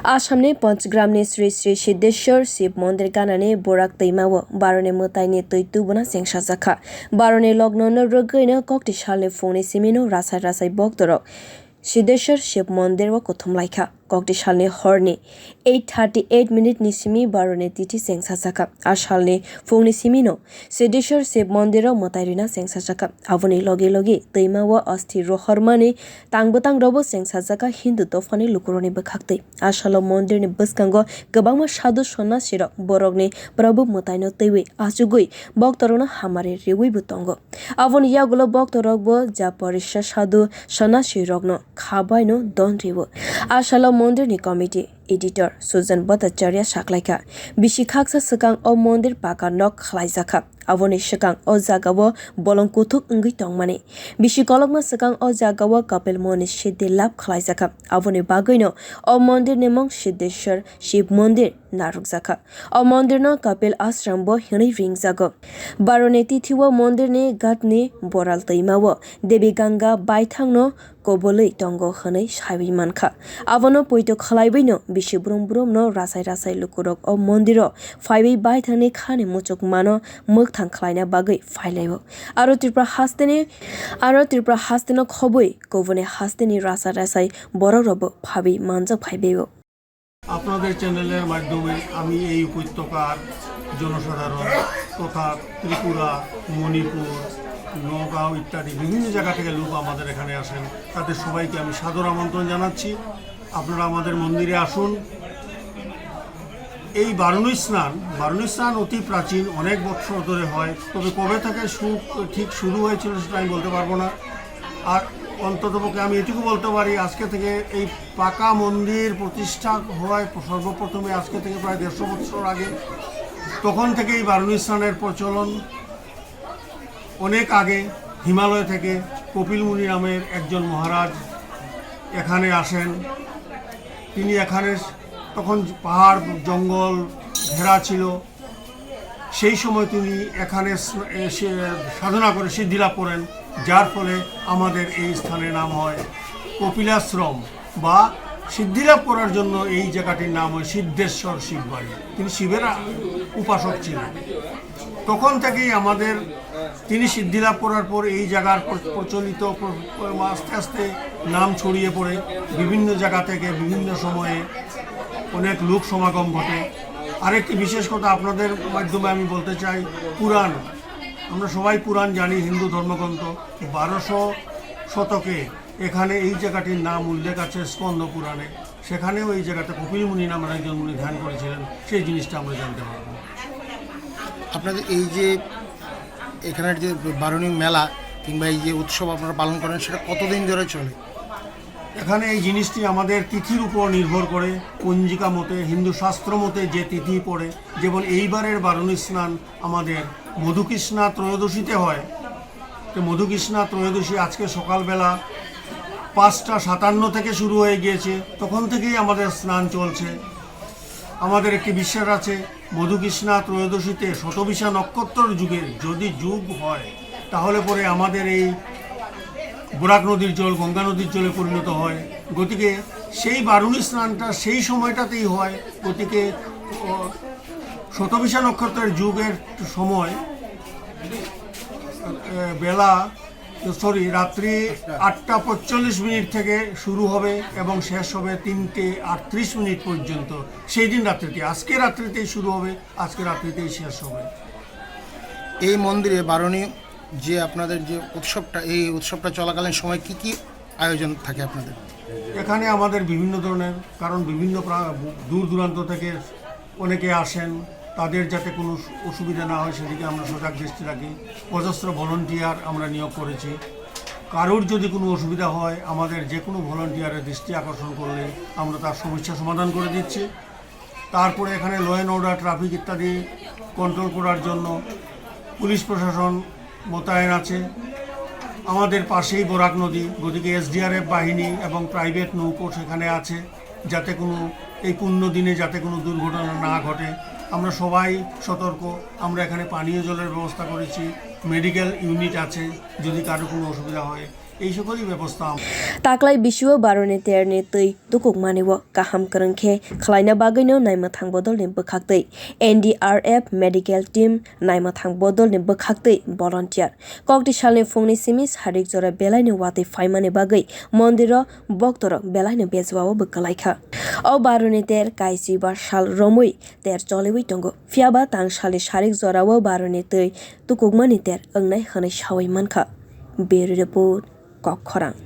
आसामनि पचग्रामनि Shri Shri Siddheshwar Shiv mondir gana borak twimao baroni mwtaini tuibona chengsakha baroni lokno rwgwi koktisalni phungni simi rasai boktorok Siddheswar Shiva mondir o kothumlaikha koktisalni horni 8:38 ni simi baroni tithi chengsakha asalni phungni simi Siddheswar Shiva mondir o mwtai chengsakha aboni logi twimao asti rohormani tangbotang robo chengsakha hindu tofani lukuroni bkhakti asalo mondir ni bwskango gobangma sadhu sonnasi rok borokni prabhu mwtai twiwi achugui boktorok hamari rwgwi tongo aboni yagulo boktorok bo ja parisha sadhu sonnasi rokno khabai don ribo asalo mondir ni committee editor Sujan Bhattacharya saklaikha bisi khaksa sakang o mondir paka nok khlaijaka aboni sakang o jagao bolong kuthuk ungui tongmani bisi kolokma sakang o jagao kapil moni siddhi lab khlaijaka aboni bagoino o mondir ni mong Siddheswar Shiva mondir narukjaka o mondir no kapil ashram bo hinai ringjago Baruni tithiwo mondir ni gatni boral twimao devi ganga baithangno kobolei tongo hwnai sabi mankha abono poito khlaibaino bisi brum no rasai lukurok o mondiro phaibai baithangni khani muchuk mano mukthang khlaina bagui phailaio aro tripura hasteno khoboi kobone hasteni rasai bororobo phabi manjak phaibeio আপনাদের চ্যানেলের মাধ্যমে আমি এই উপত্যকার জনসাধারণ তথা ত্রিপুরা মণিপুর নগাঁও ইত্যাদি বিভিন্ন জায়গা থেকে লোক আমাদের এখানে আসেন তাদের সবাইকে আমি সাদর আমন্ত্রণ জানাচ্ছি আপনারা আমাদের মন্দিরে আসুন এই বারুনি স্নান অতি প্রাচীন অনেক বছর ধরে হয় তবে কবে থেকে ঠিক শুরু হয়েছিল সেটা আমি বলতে পারবো না আর অন্ততপক্ষে আমি এটুকু বলতে পারি আজকে থেকে এই পাকা মন্দির প্রতিষ্ঠা হওয়ায় সর্বপ্রথমে আজকে থেকে প্রায় 150 বছর আগে তখন থেকেই বারুনি স্নানের প্রচলন অনেক আগে হিমালয় থেকে কপিল মুনি নামের একজন মহারাজ এখানে আসেন তিনি এখানে তখন পাহাড় জঙ্গল ঘেরা ছিল সেই সময় তিনি এখানে সাধনা করে সিদ্ধি লাভ করেন যার ফলে আমাদের এই স্থানের নাম হয় কপিলাশ্রম বা সিদ্ধি লাভ করার জন্য এই জায়গাটির নাম হয় সিদ্ধেশ্বর শিব বাড়ি তিনি শিবের উপাসক ছিলেন তখন থেকেই তিনি সিদ্ধি লাভ করার পর এই জায়গার প্রচলিত আস্তে আস্তে নাম ছড়িয়ে পড়ে বিভিন্ন জায়গা থেকে বিভিন্ন সময়ে অনেক লোক সমাগম ঘটে আরেকটি বিশেষ কথা আপনাদের মাধ্যমে আমি বলতে চাই পুরাণ আমরা সবাই পুরাণ জানি হিন্দু ধর্মগ্রন্থ 1200 শতকে এখানে এই জায়গাটির নাম উল্লেখ আছে স্কন্দ পুরাণে সেখানেও এই জায়গাতে কপিল মুনি নামের একজন মুনি ধ্যান করেছিলেন সেই জিনিসটা আমরা জানতে পারবো আপনাদের এই যে এখানের যে বারুনি মেলা কিংবা এই যে উৎসব আপনারা পালন করেন সেটা কতদিন ধরে চলে এখানে এই জিনিসটি আমাদের তিথির উপর নির্ভর করে পঞ্জিকা মতে হিন্দু শাস্ত্র মতে যে তিথি পড়ে যেমন এইবারের বারুনি স্নান আমাদের মধুকৃষ্ণা ত্রয়োদশীতে হয় তো মধুকৃষ্ণা ত্রয়োদশী আজকে সকালবেলা 5:57 থেকে শুরু হয়ে গিয়েছে তখন থেকেই আমাদের স্নান চলছে আমাদের একটি বিশ্বাস আছে মধুকৃষ্ণা ত্রয়োদশীতে শতবিশা নক্ষত্র যুগের যদি যুগ হয় তাহলে পরে আমাদের এই borak নদীর জল গঙ্গা নদীর জলে পরিণত হয় গতিকে সেই বারুনি স্নানটা সেই সময়টাতেই হয় গতিকে শতবিশা নক্ষত্রের যুগের সময় রাত্রি 8:45 থেকে শুরু হবে এবং শেষ হবে 3:38 পর্যন্ত সেই দিন রাত্রিতে আজকে রাত্রিতেই শুরু হবে আজকে রাত্রিতেই শেষ হবে এই মন্দিরে বারুনি যে আপনাদের যে উৎসবটা এই উৎসবটা চলাকালীন সময় কি আয়োজন থাকে আপনাদের এখানে আমাদের বিভিন্ন ধরনের কারণ বিভিন্ন দূর দূরান্ত থেকে অনেকে আসেন তাদের যাতে কোনো অসুবিধা না হয় সেদিকে আমরা সজাগ দৃষ্টি রাখি অজস্র ভলান্টিয়ার আমরা নিয়োগ করেছি কারোর যদি কোনো অসুবিধা হয় আমাদের যে কোনো ভলান্টিয়ারের দৃষ্টি আকর্ষণ করলে আমরা তার সমস্যা সমাধান করে দিচ্ছি তারপরে এখানে ল অ্যান্ড অর্ডার ট্রাফিক ইত্যাদি কন্ট্রোল করার জন্য পুলিশ প্রশাসন মোতায়েন আছে আমাদের পাশেই borak নদী গতিকে SDRF বাহিনী এবং প্রাইভেট নৌকো সেখানে আছে যাতে কোনো এই পুণ্য দিনে যাতে কোনো দুর্ঘটনা না ঘটে আমরা সবাই সতর্ক আমরা এখানে পানীয় জলের ব্যবস্থা করেছি মেডিকেল ইউনিট আছে যদি কারো কোনো অসুবিধা হয় এই সকলই ব্যবস্থা। Taklai bishuo baroni terne tui tukuk maniwo kaham kerengkhe khlaina bagino naima thang bodol ni bokhaktei NDRF medical team naima thang bodol ni bokhaktei volunteer koktisalni phungni simi sarik jora belaini wati faimani bagai mondiro boktorok belaini bezwao boktorok o baroni ter kaisi ba sal romui ter choliwi tongo fiaba tang sali sarik jorao baroni tui tukukmani ter ongnai hanai sawai mankha Bureau report kokkhorang